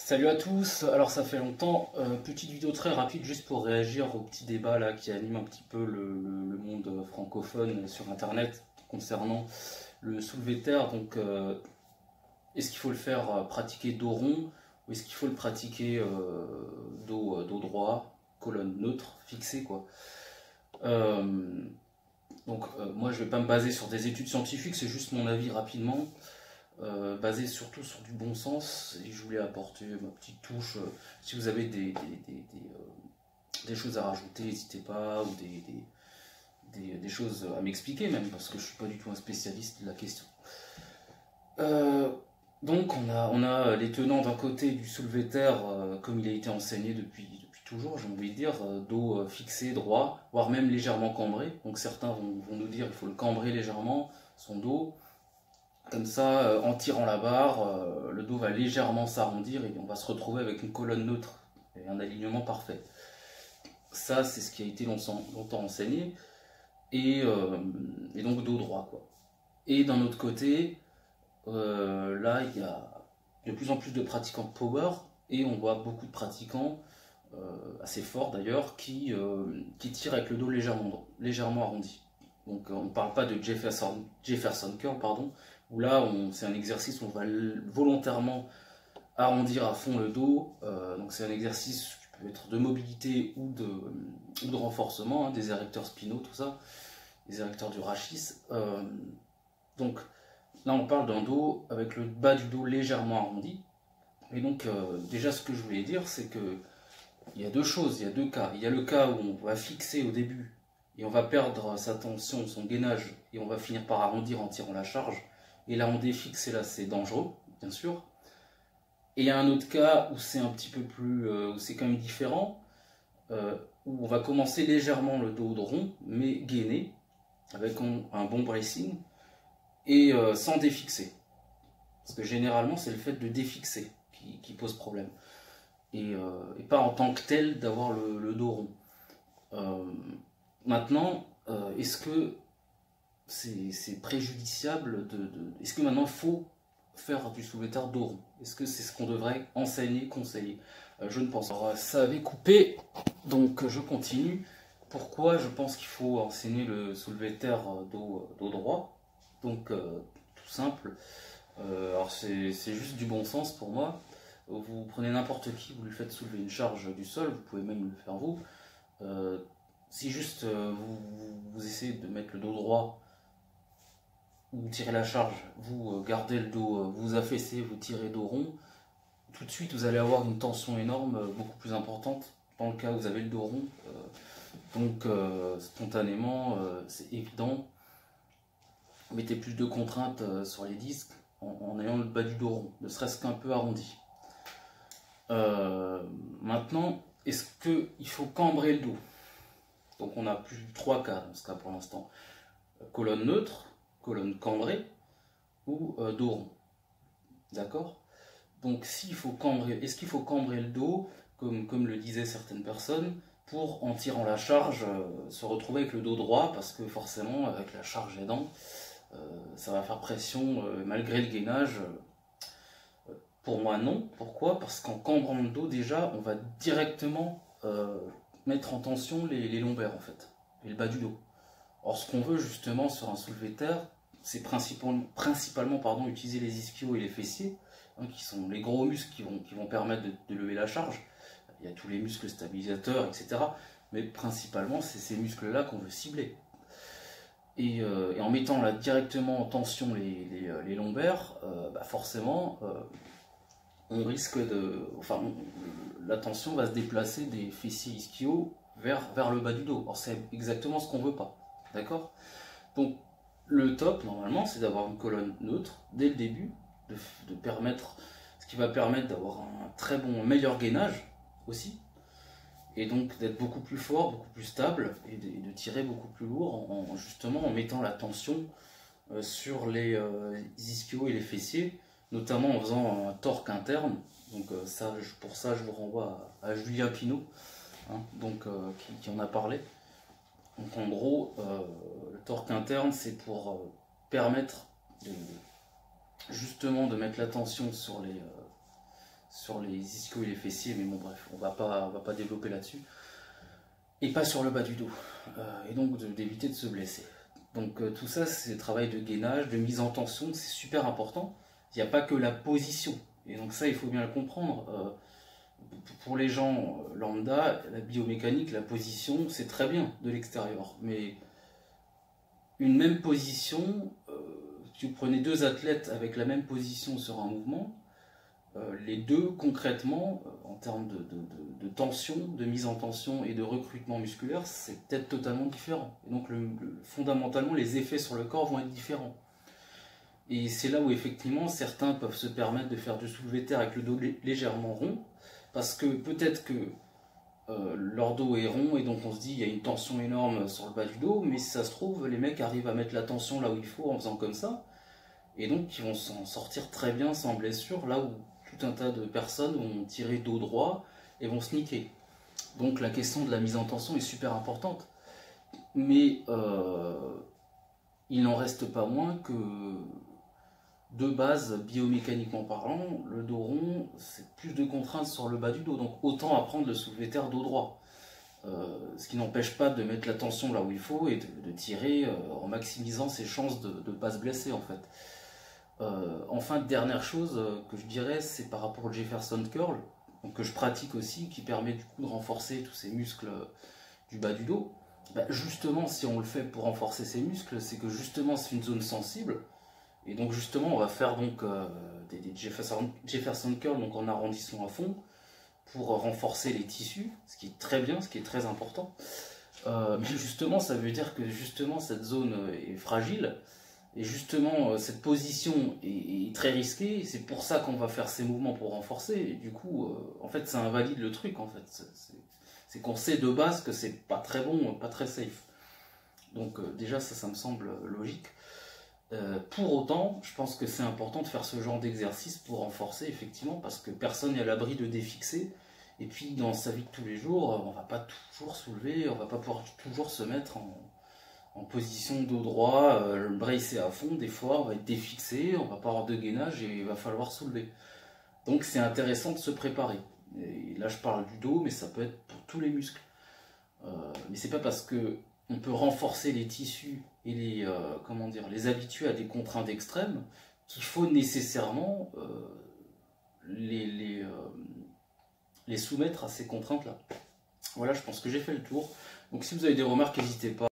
Salut à tous, alors ça fait longtemps, petite vidéo très rapide juste pour réagir au petit débat là qui anime un petit peu le monde francophone sur internet concernant le soulevé de terre. Donc est-ce qu'il faut le faire pratiquer dos rond ou est-ce qu'il faut le pratiquer dos droit, colonne neutre, fixée quoi. Euh, Moi je vais pas me baser sur des études scientifiques, c'est juste mon avis rapidement. Basé surtout sur du bon sens, et je voulais apporter ma petite touche. Si vous avez des choses à rajouter, n'hésitez pas, ou des choses à m'expliquer même, parce que je suis pas du tout un spécialiste de la question. Donc on a les tenants d'un côté du soulevé de terre, comme il a été enseigné depuis toujours, j'ai envie de dire, dos fixé, droit, voire même légèrement cambré. Donc certains vont nous dire qu'il faut le cambrer légèrement, son dos. Comme ça, en tirant la barre, le dos va légèrement s'arrondir et on va se retrouver avec une colonne neutre et un alignement parfait. Ça, c'est ce qui a été longtemps enseigné, et donc dos droit, quoi. Et d'un autre côté, là, il y a de plus en plus de pratiquants de power, et on voit beaucoup de pratiquants, assez forts d'ailleurs, qui tirent avec le dos légèrement arrondi. Donc on ne parle pas de Jefferson curl, pardon, où là c'est un exercice où on va volontairement arrondir à fond le dos. Donc c'est un exercice qui peut être de mobilité ou de renforcement, hein, des érecteurs spinaux, tout ça, des érecteurs du rachis. Donc là on parle d'un dos avec le bas du dos légèrement arrondi. Et donc déjà ce que je voulais dire, c'est que il y a deux choses, il y a deux cas. Il y a le cas où on va fixer au début et on va perdre sa tension, son gainage, et on va finir par arrondir en tirant la charge. Et là on défixe, et là c'est dangereux, bien sûr. Et il y a un autre cas où c'est un petit peu plus, où c'est quand même différent, où on va commencer légèrement le dos rond, mais gainé, avec un bon bracing, et sans défixer. Parce que généralement c'est le fait de défixer qui pose problème. Et pas en tant que tel d'avoir le dos rond. Maintenant, est-ce que c'est préjudiciable Est-ce que maintenant il faut faire du soulevé de terre dos rond? Est-ce que c'est ce qu'on devrait enseigner, conseiller? Je ne pense pas. Alors, ça avait coupé, donc je continue. Pourquoi je pense qu'il faut enseigner le soulevé de terre dos droit? Donc tout simple. Alors c'est juste du bon sens pour moi. Vous prenez n'importe qui, vous lui faites soulever une charge du sol, vous pouvez même le faire vous. Si juste vous essayez de mettre le dos droit, vous tirez la charge, vous gardez le dos, vous affaissez, vous tirez dos rond, tout de suite vous allez avoir une tension énorme, beaucoup plus importante dans le cas où vous avez le dos rond. Donc spontanément, c'est évident, mettez plus de contraintes sur les disques en ayant le bas du dos rond, ne serait-ce qu'un peu arrondi. Maintenant, est-ce qu'il faut cambrer le dos? Donc on a plus de 3 cas dans ce cas pour l'instant. Colonne neutre, colonne cambrée ou dos rond. D'accord? Donc s'il faut cambrer, est-ce qu'il faut cambrer le dos, comme le disaient certaines personnes, pour en tirant la charge, se retrouver avec le dos droit, parce que forcément avec la charge aidant, ça va faire pression malgré le gainage. Pour moi non. Pourquoi? Parce qu'en cambrant le dos déjà, on va directement mettre en tension les lombaires en fait, et le bas du dos. Or ce qu'on veut justement sur un soulevé de terre, c'est principalement utiliser les ischios et les fessiers, hein, qui sont les gros muscles qui vont permettre de lever la charge. Il y a tous les muscles stabilisateurs, etc. Mais principalement, c'est ces muscles-là qu'on veut cibler. Et en mettant là directement en tension les lombaires, forcément, on risque la tension va se déplacer des fessiers ischiaux vers le bas du dos. Or, c'est exactement ce qu'on veut pas. D'accord? Donc, le top, normalement, c'est d'avoir une colonne neutre dès le début, ce qui va permettre d'avoir un meilleur gainage aussi, et donc d'être beaucoup plus fort, beaucoup plus stable, et de tirer beaucoup plus lourd justement en mettant la tension sur les ischios et les fessiers, notamment en faisant un torque interne. Donc pour ça je vous renvoie à Julien Pinault, hein, donc, qui en a parlé. Donc en gros, le torque interne, c'est pour permettre justement de mettre la tension sur les ischios et les fessiers, mais bon bref, on va pas développer là-dessus. Et pas sur le bas du dos, et donc d'éviter de se blesser. Donc tout ça, c'est travail de gainage, de mise en tension, c'est super important. Il n'y a pas que la position, et donc ça, il faut bien le comprendre. Pour les gens lambda, la biomécanique, la position, c'est très bien de l'extérieur, mais une même position, si vous prenez deux athlètes avec la même position sur un mouvement, les deux concrètement, en termes de tension, de mise en tension et de recrutement musculaire, c'est peut-être totalement différent. Et donc fondamentalement, les effets sur le corps vont être différents. Et c'est là où effectivement certains peuvent se permettre de faire du soulevé de terre avec le dos légèrement rond, parce que peut-être que leur dos est rond et donc on se dit il y a une tension énorme sur le bas du dos, mais si ça se trouve, les mecs arrivent à mettre la tension là où il faut en faisant comme ça, et donc ils vont s'en sortir très bien sans blessure, là où tout un tas de personnes vont tirer dos droit et vont se niquer. Donc la question de la mise en tension est super importante, mais il n'en reste pas moins que de base, biomécaniquement parlant, le dos rond, c'est plus de contraintes sur le bas du dos, donc autant apprendre le soulevé terre dos droit. Ce qui n'empêche pas de mettre la tension là où il faut et de tirer en maximisant ses chances de ne pas se blesser en fait. Enfin, dernière chose que je dirais, c'est par rapport au Jefferson Curl, donc que je pratique aussi, qui permet du coup de renforcer tous ces muscles du bas du dos. Bah, justement, si on le fait pour renforcer ces muscles, c'est que justement c'est une zone sensible. Et donc justement, on va faire donc des Jefferson Curl donc en arrondissement à fond pour renforcer les tissus, ce qui est très bien, ce qui est très important. Mais justement, ça veut dire que justement cette zone est fragile et justement cette position est très risquée. C'est pour ça qu'on va faire ces mouvements pour renforcer. Et du coup, en fait, ça invalide le truc. En fait, c'est qu'on sait de base que c'est pas très bon, pas très safe. Donc déjà, ça me semble logique. Pour autant, je pense que c'est important de faire ce genre d'exercice pour renforcer, effectivement, parce que personne n'est à l'abri de défixer. Et puis, dans sa vie de tous les jours, on va pas toujours soulever, on va pas pouvoir toujours se mettre en position dos droit, bracé à fond. Des fois, on va être défixé, on va pas avoir de gainage et il va falloir soulever. Donc, c'est intéressant de se préparer. Et là, je parle du dos, mais ça peut être pour tous les muscles. Mais c'est pas parce que on peut renforcer les tissus et les habituer à des contraintes extrêmes qu'il faut nécessairement les soumettre à ces contraintes-là. Voilà, je pense que j'ai fait le tour. Donc si vous avez des remarques, n'hésitez pas.